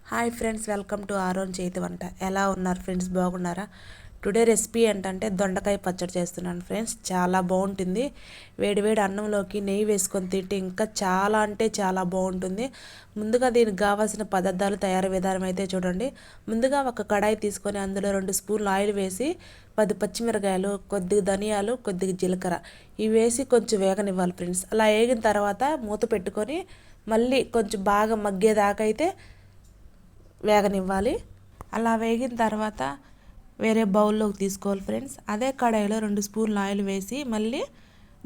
Hi friends, welcome to Aaron చేతి వంట. ఎలా ఉన్నారు ఫ్రెండ్స్? బాగున్నారా? టుడే రెసిపీ ఏంటంటే దొండకాయ పచ్చడి చేస్తున్నాను ఫ్రెండ్స్. చాలా బాగుంటుంది. వేడివేడి అన్నంలోకి నెయ్యి వేసుకొని తింటే ఇంకా చాలా అంటే చాలా బాగుంటుంది. ముందుగా దీనికి కావాల్సిన పదార్థాలు తయారీ విధానం అయితే చూడండి. ముందుగా ఒక కడాయి తీసుకొని అందులో 2 స్పూన్లు ఆయిల్ వేసి 10 పచ్చిమిరకాయలు, కొద్దిగా ధనియాలు, కొద్దిగా జీలకర్ర ఇవి వేసి కొంచెం వేగనివ్వాలి ఫ్రెండ్స్. అలా వేగిన తర్వాత మూత పెట్టుకొని మళ్ళీ కొంచెం బాగా మగ్గేదాకా అయితే వేగనివ్వాలి. అలా వేగిన తర్వాత వేరే బౌల్లోకి తీసుకోవాలి ఫ్రెండ్స్. అదే కడాయిలో 2 స్పూన్లు ఆయిల్ వేసి మళ్ళీ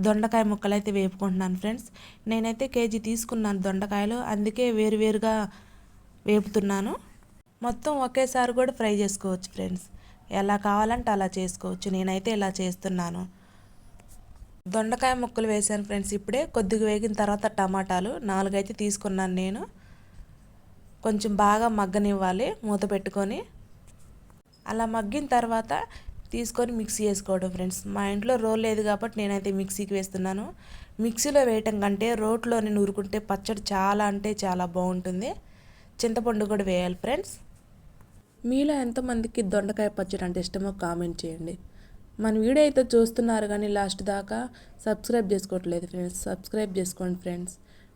దొండకాయ ముక్కలు అయితే వేపుకుంటున్నాను ఫ్రెండ్స్. నేనైతే కేజీ తీసుకున్నాను దొండకాయలు, అందుకే వేరువేరుగా వేపుతున్నాను. మొత్తం ఒకేసారి కూడా ఫ్రై చేసుకోవచ్చు ఫ్రెండ్స్. ఎలా కావాలంటే అలా చేసుకోవచ్చు. నేనైతే ఇలా చేస్తున్నాను. దొండకాయ ముక్కలు వేసాను ఫ్రెండ్స్. ఇప్పుడే కొద్దిగా వేగిన తర్వాత టమాటాలు 4 అయితే తీసుకున్నాను నేను. కొంచెం బాగా మగ్గనివ్వాలి మూత పెట్టుకొని. అలా మగ్గిన తర్వాత తీసుకొని మిక్సీ వేసుకోవడం ఫ్రెండ్స్. మా ఇంట్లో రోల్ లేదు కాబట్టి నేనైతే మిక్సీకి వేస్తున్నాను. మిక్సీలో వేయటం కంటే రోట్లోనే నూరుకుంటే పచ్చడి చాలా అంటే చాలా బాగుంటుంది. చింతపండు కూడా వేయాలి ఫ్రెండ్స్. మీలో ఎంతమందికి దొండకాయ పచ్చడి అంటే ఇష్టమో కామెంట్ చేయండి. మన వీడియో అయితే చూస్తున్నారు కానీ లాస్ట్ దాకా సబ్స్క్రైబ్ చేసుకోవట్లేదు ఫ్రెండ్స్. సబ్స్క్రైబ్ చేసుకోండి ఫ్రెండ్స్.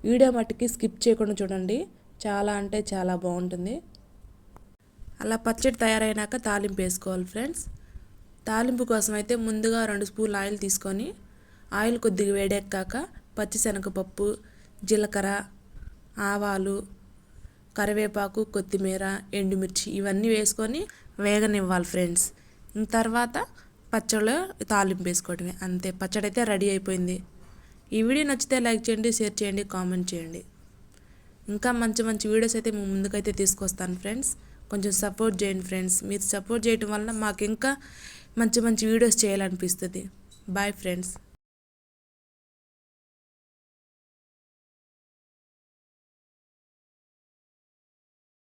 వీడియో మట్టుకి స్కిప్ చేయకుండా చూడండి. చాలా అంటే చాలా బాగుంటుంది. అలా పచ్చడి తయారైనాక తాలింపు వేసుకోవాలి ఫ్రెండ్స్. తాలింపు కోసం అయితే ముందుగా 2 స్పూన్లు ఆయిల్ తీసుకొని ఆయిల్ కొద్దిగా వేడెక్కాక పచ్చిశనగపప్పు, జీలకర్ర, ఆవాలు, కరివేపాకు, కొత్తిమీర, ఎండుమిర్చి ఇవన్నీ వేసుకొని వేగనివ్వాలి ఫ్రెండ్స్. తర్వాత పచ్చడిలో తాలింపు వేసుకోవడమే, అంతే. పచ్చడి అయితే రెడీ అయిపోయింది. ఈ వీడియో నచ్చితే లైక్ చేయండి, షేర్ చేయండి, కామెంట్ చేయండి. ఇంకా మంచి మంచి వీడియోస్ అయితే మేము ముందుకైతే తీసుకొస్తాను ఫ్రెండ్స్. కొంచెం సపోర్ట్ చేయండి ఫ్రెండ్స్. మీరు సపోర్ట్ చేయడం వలన మాకు ఇంకా మంచి మంచి వీడియోస్ చేయాలనిపిస్తుంది. Bye friends.